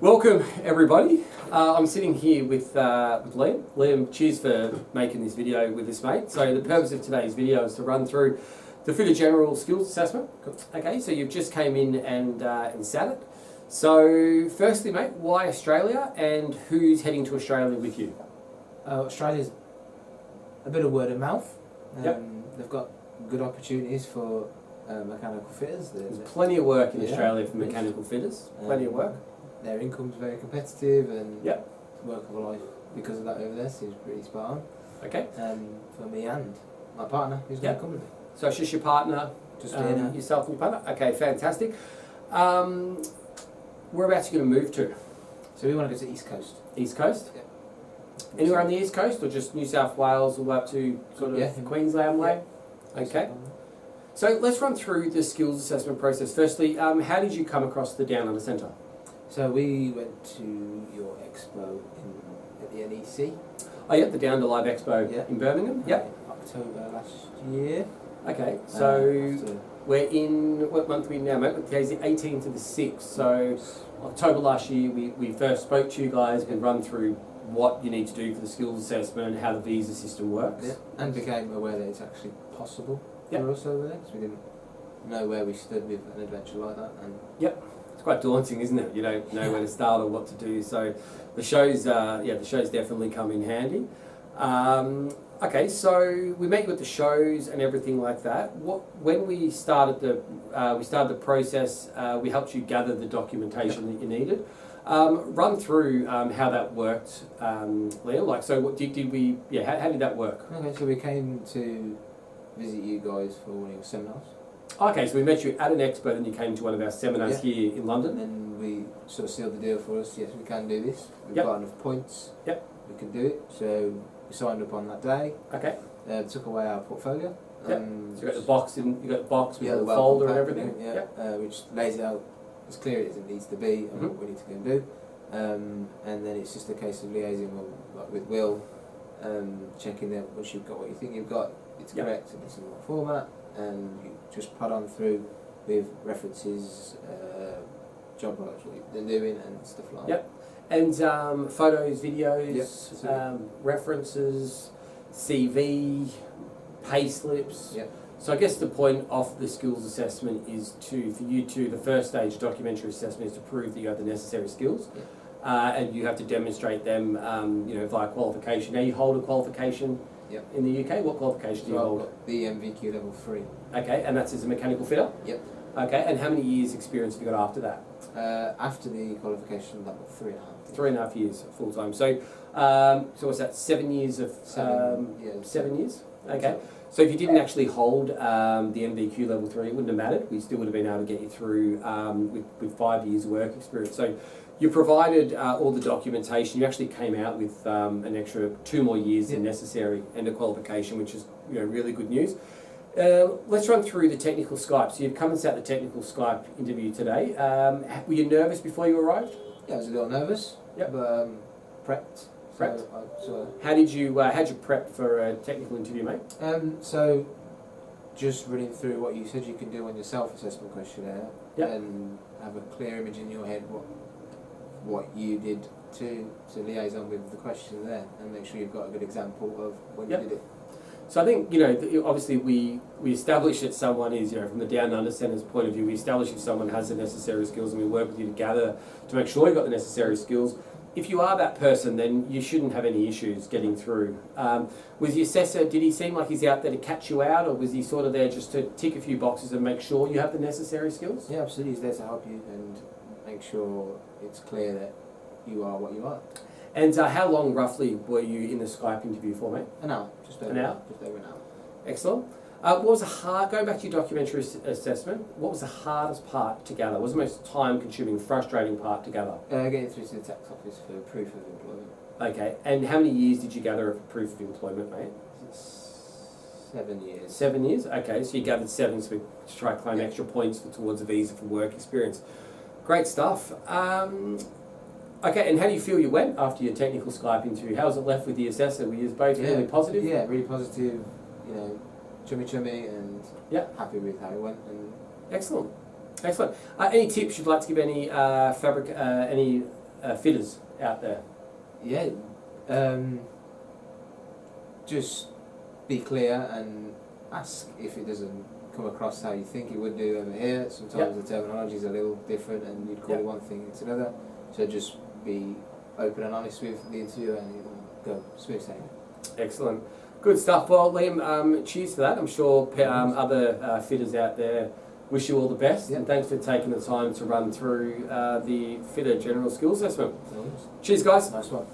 Welcome everybody. I'm sitting here with Liam. Liam, cheers for making this video with us, mate. So the purpose of today's video is to run through the Fitter General Skills Assessment. Okay, so you've just came in and sat it. So firstly, mate, why Australia and who's heading to Australia with you? Australia's a bit of word of mouth. Yep. They've got good opportunities for mechanical fitters. There's plenty of work in Australia for mechanical fitters. Plenty of work. Their income's very competitive and Yep. work of life because of that over there seems pretty spot on. Okay. For me and my partner who's going to come with me. So it's just your partner, Just yourself and your partner. Okay, fantastic. Whereabouts are you going to move to? So we want to go to East Coast. East Coast? Yep. Anywhere on the East Coast or just New South Wales all the way up to sort of Queensland way? Okay. So let's run through the skills assessment process. Firstly, how did you come across the Down Under Centre? So we went to your expo at the NEC. Oh yeah, the Down Under Live Expo in Birmingham? Yep. October last year. Okay, so we're in, what month are we now, mate? Today's the 18th to the 6th, so October last year we first spoke to you guys and run through what you need to do for the skills assessment, how the visa system works. Yeah, and became aware that it's actually possible for us over there, because we didn't know where we stood with an adventure like that. And it's quite daunting, isn't it? You don't know where to start or what to do. So the shows, the shows definitely come in handy. Okay, so we met you at the shows and everything like that. When we started the process, we helped you gather the documentation that you needed. Run through how that worked, Liam. Like, so what did we? Yeah, how did that work? Okay, so we came to visit you guys for one of your seminars. Okay, so we met you at an expo, and you came to one of our seminars here in London. And we sort of sealed the deal for us. Yes, we can do this. We've got enough points. Yep. We can do it. So we signed up on that day. Okay. Took away our portfolio. Yep. So you got the box with the the folder and everything. Yeah. Which lays it out as clear as it needs to be and what we need to go and do. And then it's just a case of liaising with Will, checking that once you've got what you think you've got, it's correct and it's in the right format, and you just put on through with references, job roles, what you've been doing and stuff like that. Yep. And photos, videos, references, CV, pay slips. Yep. So I guess the point of the skills assessment is the first stage documentary assessment is to prove that you have the necessary skills. Yep. And you have to demonstrate them, via qualification. Now you hold a qualification in the UK. What qualification do you hold? I've got the MVQ level 3. Okay, and that's as a mechanical fitter? Yep. Okay, and how many years experience have you got after that? After the qualification, about 3.5. 3.5 years full time. So, what's that? 7 years of 7 years. Okay. So if you didn't actually hold the MVQ level 3, it wouldn't have mattered. We still would have been able to get you through with 5 years work experience. So you provided all the documentation. You actually came out with an extra 2 more years than necessary and a qualification, which is really good news. Let's run through the technical Skype. So you've come and sat the technical Skype interview today. Were you nervous before you arrived? Yeah, I was a little nervous, but prepped. Prepped. How did you prep for a technical interview, mate? So just running through what you said you can do on your self-assessment questionnaire, and have a clear image in your head what you did to liaison with the question there, and make sure you've got a good example of when you did it. So I think, obviously we establish that someone is, from the Down Under Centre's point of view, we establish if someone has the necessary skills, and we work with you to make sure you've got the necessary skills. If you are that person, then you shouldn't have any issues getting through. Was the assessor, did he seem like he's out there to catch you out, or was he sort of there just to tick a few boxes and make sure you have the necessary skills? Yeah, absolutely. He's there to help you and make sure it's clear that you are what you are. And how long roughly were you in the Skype interview for, mate? An hour. Just over an hour. Excellent. What was going back to your documentary assessment, what was the hardest part to gather? What was the most time-consuming, frustrating part to gather? Getting through to the tax office for proof of employment. Okay, and how many years did you gather of proof of employment, mate? 7 years. 7 years? Okay, so you gathered 7 to try to claim extra points towards a visa for work experience. Great stuff. Okay, and how do you feel you went after your technical Skype interview? How was it left with the assessor? Were you both really positive? Yeah, really positive. Chummy, and happy with how it went. And excellent. Any tips you'd like to give any fitters out there? Yeah, just be clear and ask if it doesn't come across how you think it would do over here. Sometimes the terminology is a little different and you'd call it one thing, it's another. So just be open and honest with the interviewer and it'll go smooth sailing. Excellent. Good stuff. Well, Liam, cheers for that. I'm sure other fitters out there wish you all the best. And thanks for taking the time to run through the fitter general skills assessment. Cheers, guys. Nice one.